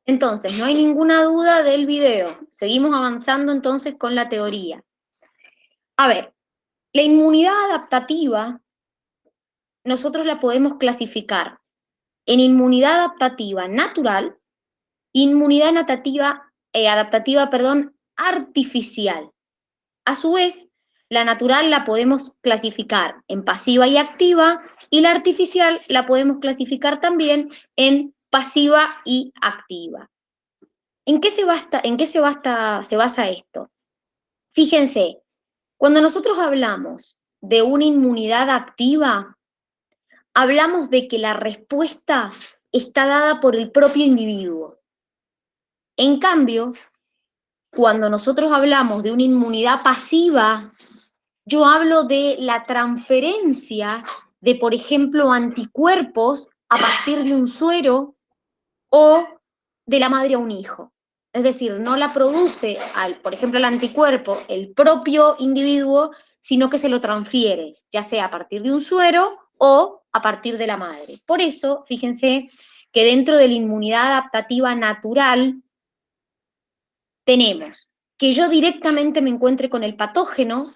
Entonces, no hay ninguna duda del video. Seguimos avanzando entonces con la teoría. A ver, la inmunidad adaptativa nosotros la podemos clasificar en inmunidad adaptativa natural, inmunidad adaptativa, artificial. A su vez, la natural la podemos clasificar en pasiva y activa, y la artificial la podemos clasificar también en pasiva y activa. ¿En qué se basa esto? Fíjense, cuando nosotros hablamos de una inmunidad activa, hablamos de que la respuesta está dada por el propio individuo. En cambio, cuando nosotros hablamos de una inmunidad pasiva, yo hablo de la transferencia de, por ejemplo, anticuerpos a partir de un suero o de la madre a un hijo. Es decir, no la produce, por ejemplo, el anticuerpo, el propio individuo, sino que se lo transfiere, ya sea a partir de un suero o a partir de la madre. Por eso, fíjense que dentro de la inmunidad adaptativa natural tenemos que yo directamente me encuentre con el patógeno,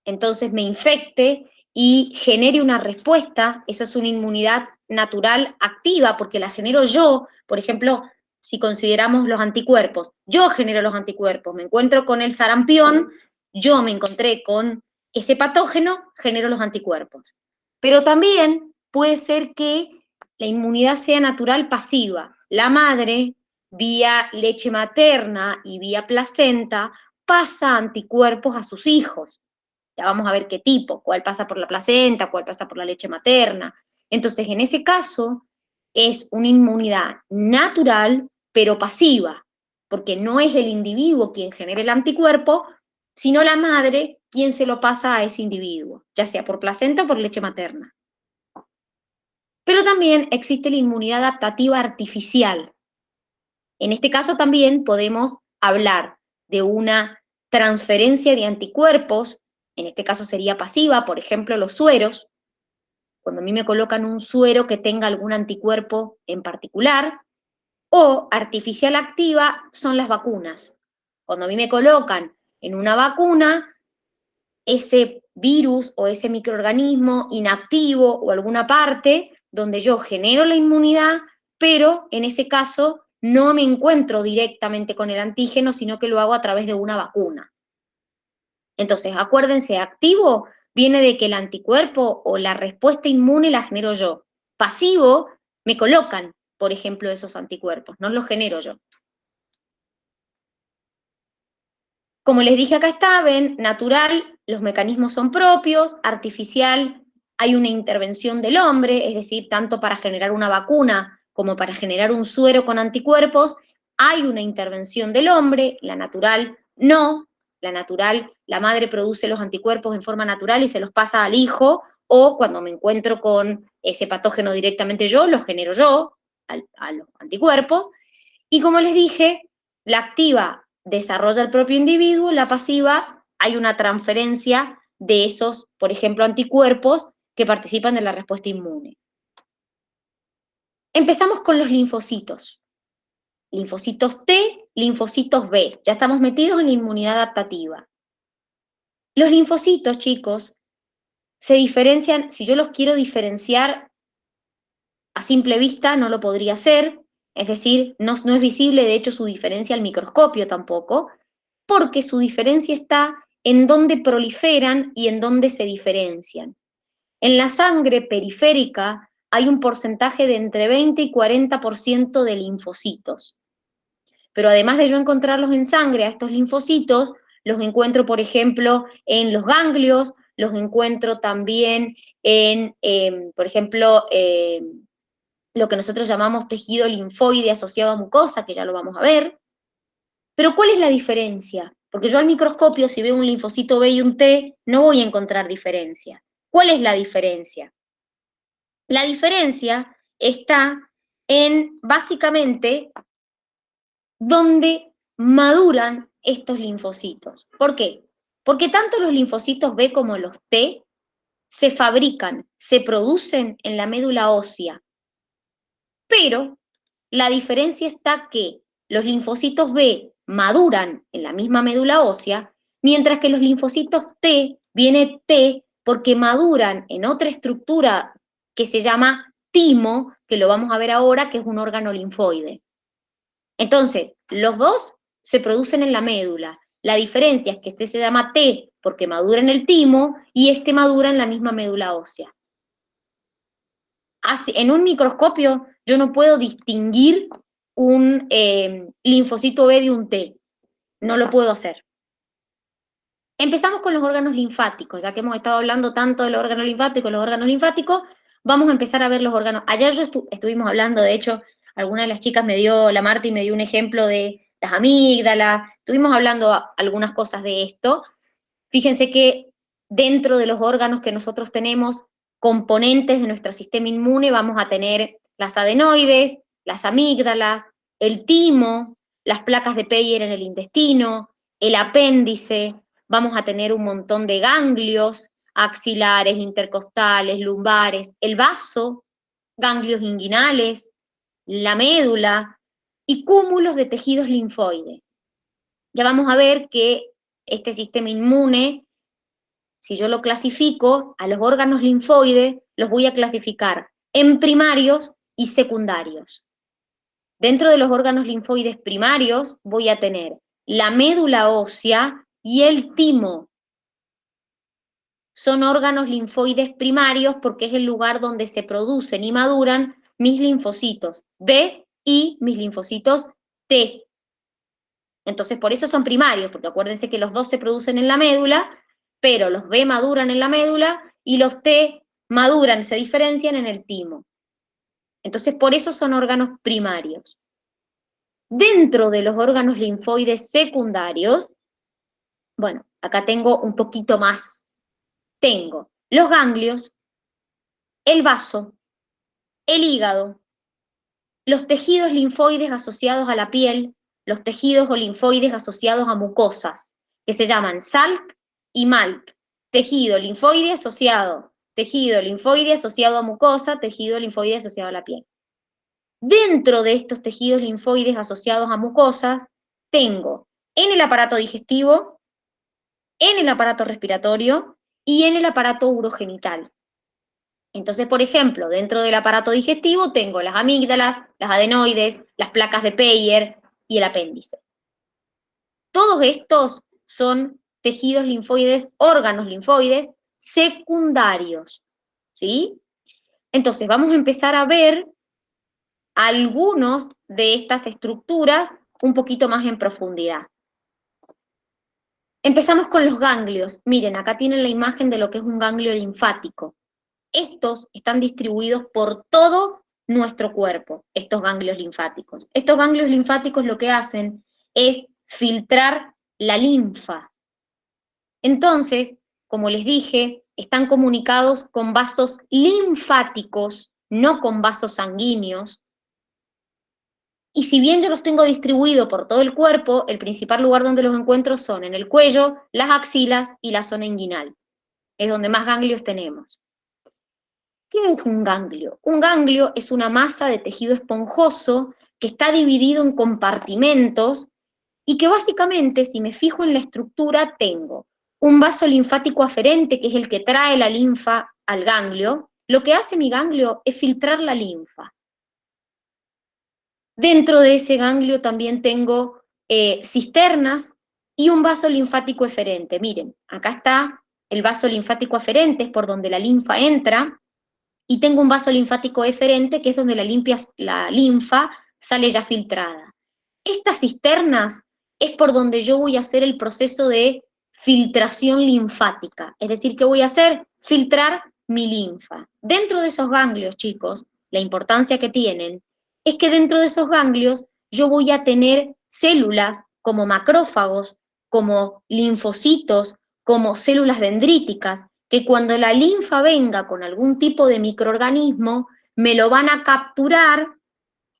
entonces me infecte y genere una respuesta. Eso es una inmunidad natural activa, porque la genero yo. Por ejemplo, si consideramos los anticuerpos, yo genero los anticuerpos, me encuentro con el sarampión, yo me encontré con ese patógeno, genero los anticuerpos. Pero también puede ser que la inmunidad sea natural pasiva. La madre, vía leche materna y vía placenta, pasa anticuerpos a sus hijos. Ya vamos a ver qué tipo, cuál pasa por la placenta, cuál pasa por la leche materna. Entonces, en ese caso, es una inmunidad natural, pero pasiva, porque no es el individuo quien genera el anticuerpo, sino la madre quien se lo pasa a ese individuo, ya sea por placenta o por leche materna. Pero también existe la inmunidad adaptativa artificial. En este caso también podemos hablar de una transferencia de anticuerpos, en este caso sería pasiva, por ejemplo, los sueros. Cuando a mí me colocan un suero que tenga algún anticuerpo en particular, o artificial activa son las vacunas. Cuando a mí me colocan en una vacuna, ese virus o ese microorganismo inactivo o alguna parte donde yo genero la inmunidad, pero en ese caso no me encuentro directamente con el antígeno, sino que lo hago a través de una vacuna. Entonces, acuérdense, activo viene de que el anticuerpo o la respuesta inmune la genero yo. Pasivo, me colocan, por ejemplo, esos anticuerpos, no los genero yo. Como les dije, acá está, ven, natural, los mecanismos son propios, artificial, hay una intervención del hombre, es decir, tanto para generar una vacuna como para generar un suero con anticuerpos, hay una intervención del hombre, la natural no, la natural, la madre produce los anticuerpos en forma natural y se los pasa al hijo, o cuando me encuentro con ese patógeno directamente yo, los genero yo, a los anticuerpos, y como les dije, la activa desarrolla el propio individuo, la pasiva hay una transferencia de esos, por ejemplo, anticuerpos que participan de la respuesta inmune. Empezamos con los linfocitos. Linfocitos T, linfocitos B. Ya estamos metidos en la inmunidad adaptativa. Los linfocitos, chicos, se diferencian, si yo los quiero diferenciar a simple vista, no lo podría hacer, es decir, no es visible de hecho su diferencia al microscopio tampoco, porque su diferencia está en dónde proliferan y en dónde se diferencian. En la sangre periférica hay un porcentaje de entre 20 y 40% de linfocitos. Pero además de yo encontrarlos en sangre, a estos linfocitos, los encuentro, por ejemplo, en los ganglios, los encuentro también en, por ejemplo, lo que nosotros llamamos tejido linfoide asociado a mucosa, que ya lo vamos a ver. Pero ¿cuál es la diferencia? Porque yo al microscopio, si veo un linfocito B y un T, no voy a encontrar diferencia. ¿Cuál es la diferencia? La diferencia está en, básicamente, dónde maduran estos linfocitos. ¿Por qué? Porque tanto los linfocitos B como los T se fabrican, se producen en la médula ósea. Pero la diferencia está que los linfocitos B maduran en la misma médula ósea, mientras que los linfocitos T, viene T porque maduran en otra estructura que se llama timo, que lo vamos a ver ahora, que es un órgano linfoide. Entonces, los dos se producen en la médula. La diferencia es que este se llama T porque madura en el timo y este madura en la misma médula ósea. En un microscopio yo no puedo distinguir un linfocito B de un T. No lo puedo hacer. Empezamos con los órganos linfáticos, ya que hemos estado hablando tanto de los órganos linfáticos, vamos a empezar a ver los órganos. Ayer estuvimos hablando, de hecho, alguna de las chicas la Marti me dio un ejemplo de las amígdalas, estuvimos hablando algunas cosas de esto. Fíjense que dentro de los órganos que nosotros tenemos, componentes de nuestro sistema inmune, vamos a tener las adenoides, las amígdalas, el timo, las placas de Peyer en el intestino, el apéndice, vamos a tener un montón de ganglios, axilares, intercostales, lumbares, el vaso, ganglios inguinales, la médula y cúmulos de tejidos linfoides. Ya vamos a ver que este sistema inmune, si yo lo clasifico, a los órganos linfoides los voy a clasificar en primarios y secundarios. Dentro de los órganos linfoides primarios voy a tener la médula ósea y el timo. Son órganos linfoides primarios porque es el lugar donde se producen y maduran mis linfocitos B y mis linfocitos T. Entonces, por eso son primarios, porque acuérdense que los dos se producen en la médula, pero los B maduran en la médula y los T maduran, se diferencian en el timo. Entonces, por eso son órganos primarios. Dentro de los órganos linfoides secundarios, bueno, acá tengo un poquito más. Tengo los ganglios, el vaso, el hígado, los tejidos linfoides asociados a la piel, los tejidos o linfoides asociados a mucosas, que se llaman SALT y MALT. Tejido linfoide asociado a mucosa, tejido linfoide asociado a la piel. Dentro de estos tejidos linfoides asociados a mucosas, tengo en el aparato digestivo, en el aparato respiratorio y en el aparato urogenital. Entonces, por ejemplo, dentro del aparato digestivo tengo las amígdalas, las adenoides, las placas de Peyer y el apéndice. Todos estos son tejidos linfoides, órganos linfoides secundarios, ¿sí? Entonces, vamos a empezar a ver algunos de estas estructuras un poquito más en profundidad. Empezamos con los ganglios. Miren, acá tienen la imagen de lo que es un ganglio linfático. Estos están distribuidos por todo nuestro cuerpo, estos ganglios linfáticos. Estos ganglios linfáticos lo que hacen es filtrar la linfa. Entonces, como les dije, están comunicados con vasos linfáticos, no con vasos sanguíneos. Y si bien yo los tengo distribuidos por todo el cuerpo, el principal lugar donde los encuentro son en el cuello, las axilas y la zona inguinal. Es donde más ganglios tenemos. ¿Qué es un ganglio? Un ganglio es una masa de tejido esponjoso que está dividido en compartimentos y que básicamente, si me fijo en la estructura, tengo un vaso linfático aferente, que es el que trae la linfa al ganglio. Lo que hace mi ganglio es filtrar la linfa. Dentro de ese ganglio también tengo cisternas y un vaso linfático eferente. Miren, acá está el vaso linfático aferente, es por donde la linfa entra, y tengo un vaso linfático eferente, que es donde la linfa sale ya filtrada. Estas cisternas es por donde yo voy a hacer el proceso de filtración linfática, es decir, ¿qué voy a hacer? Filtrar mi linfa. Dentro de esos ganglios, chicos, la importancia que tienen es que dentro de esos ganglios yo voy a tener células como macrófagos, como linfocitos, como células dendríticas, que cuando la linfa venga con algún tipo de microorganismo, me lo van a capturar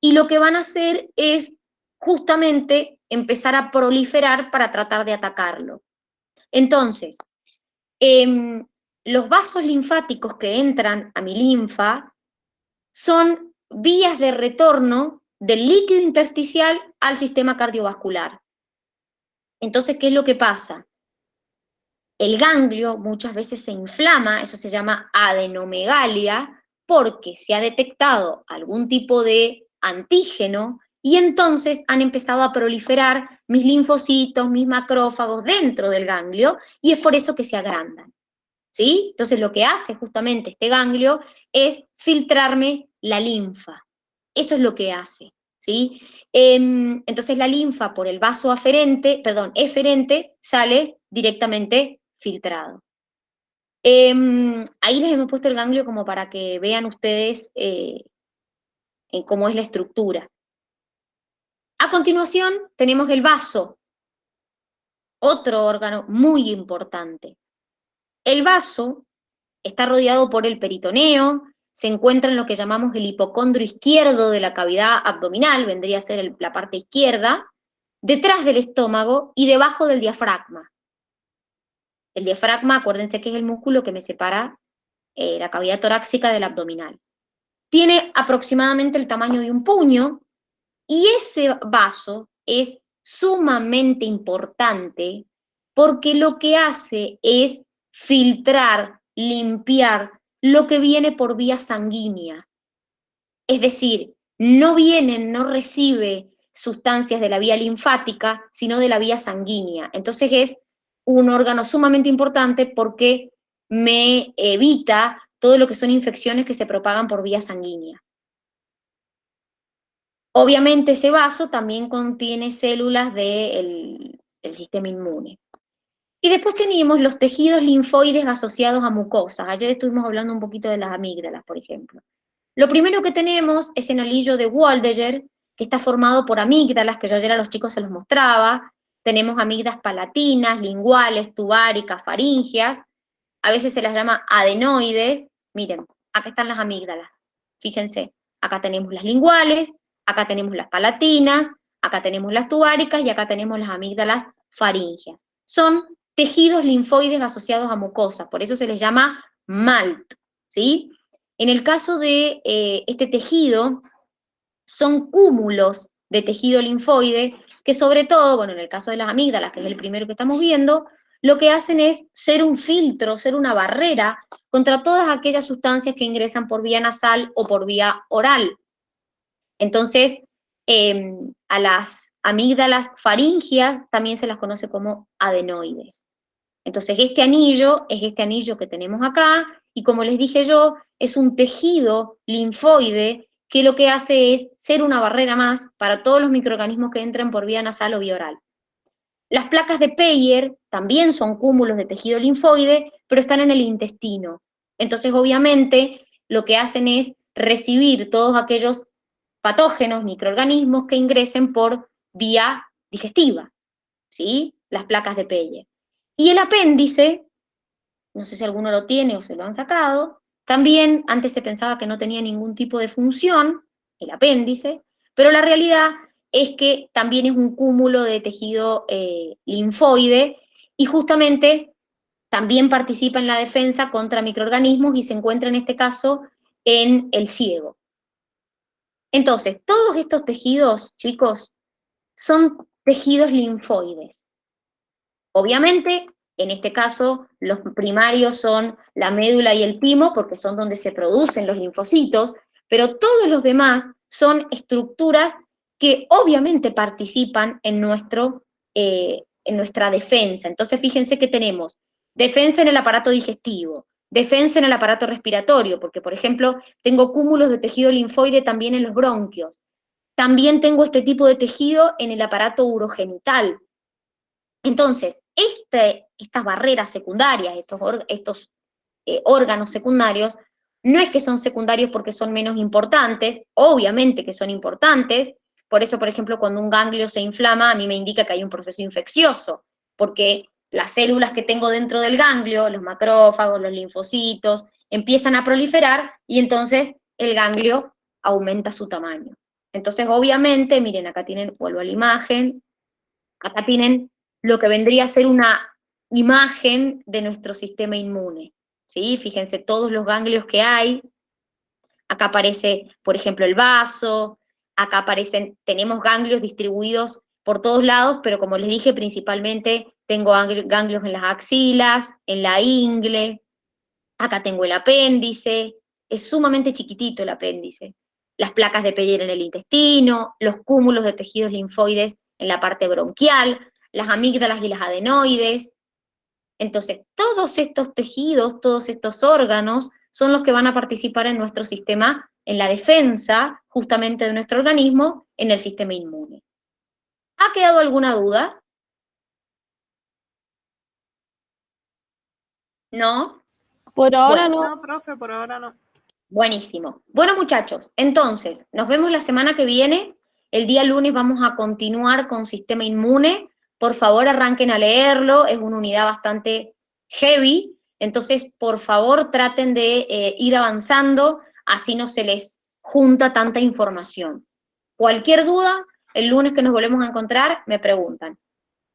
y lo que van a hacer es justamente empezar a proliferar para tratar de atacarlo. Entonces, los vasos linfáticos que entran a mi linfa son vías de retorno del líquido intersticial al sistema cardiovascular. Entonces, ¿qué es lo que pasa? El ganglio muchas veces se inflama, eso se llama adenomegalia, porque se ha detectado algún tipo de antígeno y entonces han empezado a proliferar mis linfocitos, mis macrófagos dentro del ganglio y es por eso que se agrandan. ¿Sí? Entonces lo que hace justamente este ganglio es filtrarme la linfa. Eso es lo que hace. ¿Sí? Entonces la linfa por el vaso aferente, perdón, eferente, sale directamente filtrado. Ahí les hemos puesto el ganglio como para que vean ustedes cómo es la estructura. A continuación tenemos el vaso, otro órgano muy importante. El vaso está rodeado por el peritoneo, se encuentra en lo que llamamos el hipocondrio izquierdo de la cavidad abdominal, vendría a ser la parte izquierda, detrás del estómago y debajo del diafragma. El diafragma, acuérdense que es el músculo que me separa la cavidad torácica del abdominal. Tiene aproximadamente el tamaño de un puño y ese vaso es sumamente importante porque lo que hace es filtrar, limpiar lo que viene por vía sanguínea. Es decir, no viene, no recibe sustancias de la vía linfática, sino de la vía sanguínea. Entonces es un órgano sumamente importante porque me evita todo lo que son infecciones que se propagan por vía sanguínea. Obviamente ese vaso también contiene células del sistema inmune. Y después tenemos los tejidos linfoides asociados a mucosas. Ayer estuvimos hablando un poquito de las amígdalas, por ejemplo. Lo primero que tenemos es el anillo de Waldeyer, que está formado por amígdalas, que yo ayer a los chicos se los mostraba. Tenemos amígdalas palatinas, linguales, tubáricas, faríngeas. A veces se las llama adenoides. Miren, acá están las amígdalas. Fíjense, acá tenemos las linguales, acá tenemos las palatinas, acá tenemos las tubáricas y acá tenemos las amígdalas faríngeas. Son tejidos linfoides asociados a mucosas, por eso se les llama MALT, ¿sí? En el caso de este tejido, son cúmulos de tejido linfoide que sobre todo, bueno, en el caso de las amígdalas, que es el primero que estamos viendo, lo que hacen es ser un filtro, ser una barrera contra todas aquellas sustancias que ingresan por vía nasal o por vía oral. Entonces, a las amígdalas faríngeas también se las conoce como adenoides. Entonces, este anillo es este anillo que tenemos acá, y como les dije yo, es un tejido linfoide que lo que hace es ser una barrera más para todos los microorganismos que entran por vía nasal o vía oral. Las placas de Peyer también son cúmulos de tejido linfoide, pero están en el intestino. Entonces, obviamente, lo que hacen es recibir todos aquellos patógenos, microorganismos que ingresen por vía digestiva, ¿sí? Las placas de Peyer. Y el apéndice, no sé si alguno lo tiene o se lo han sacado, también antes se pensaba que no tenía ningún tipo de función, el apéndice, pero la realidad es que también es un cúmulo de tejido linfoide y justamente también participa en la defensa contra microorganismos y se encuentra en este caso en el ciego. Entonces, todos estos tejidos, chicos, son tejidos linfoides. Obviamente, en este caso, los primarios son la médula y el timo, porque son donde se producen los linfocitos, pero todos los demás son estructuras que obviamente participan en nuestra defensa. Entonces, fíjense que tenemos defensa en el aparato digestivo, defensa en el aparato respiratorio, porque, por ejemplo, tengo cúmulos de tejido linfoide también en los bronquios. También tengo este tipo de tejido en el aparato urogenital. Entonces, estas barreras secundarias, estos órganos secundarios, no es que son secundarios porque son menos importantes, obviamente que son importantes, por eso, por ejemplo, cuando un ganglio se inflama, a mí me indica que hay un proceso infeccioso, porque las células que tengo dentro del ganglio, los macrófagos, los linfocitos, empiezan a proliferar y entonces el ganglio aumenta su tamaño. Entonces, obviamente, miren, acá tienen, vuelvo a la imagen, acá tienen lo que vendría a ser una imagen de nuestro sistema inmune, ¿sí? Fíjense todos los ganglios que hay, acá aparece, por ejemplo, el vaso, acá aparecen, tenemos ganglios distribuidos por todos lados, pero como les dije, principalmente tengo ganglios en las axilas, en la ingle, acá tengo el apéndice, es sumamente chiquitito el apéndice, las placas de Peyer en el intestino, los cúmulos de tejidos linfoides en la parte bronquial, las amígdalas y las adenoides. Entonces, todos estos tejidos, todos estos órganos son los que van a participar en nuestro sistema, en la defensa justamente de nuestro organismo, en el sistema inmune. ¿Ha quedado alguna duda? ¿No? Por ahora Bueno, no. No, profe, por ahora no. buenísimo. Bueno, muchachos, entonces, nos vemos la semana que viene. El día lunes vamos a continuar con sistema inmune. Por favor, arranquen a leerlo. Es una unidad bastante heavy. Entonces, por favor, traten de ir avanzando, así no se les junta tanta información. Cualquier duda, el lunes que nos volvemos a encontrar, me preguntan.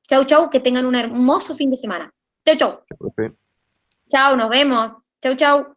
Chau, chau, que tengan un hermoso fin de semana. Chau, chau. Profe. Chau, nos vemos. Chau, chau.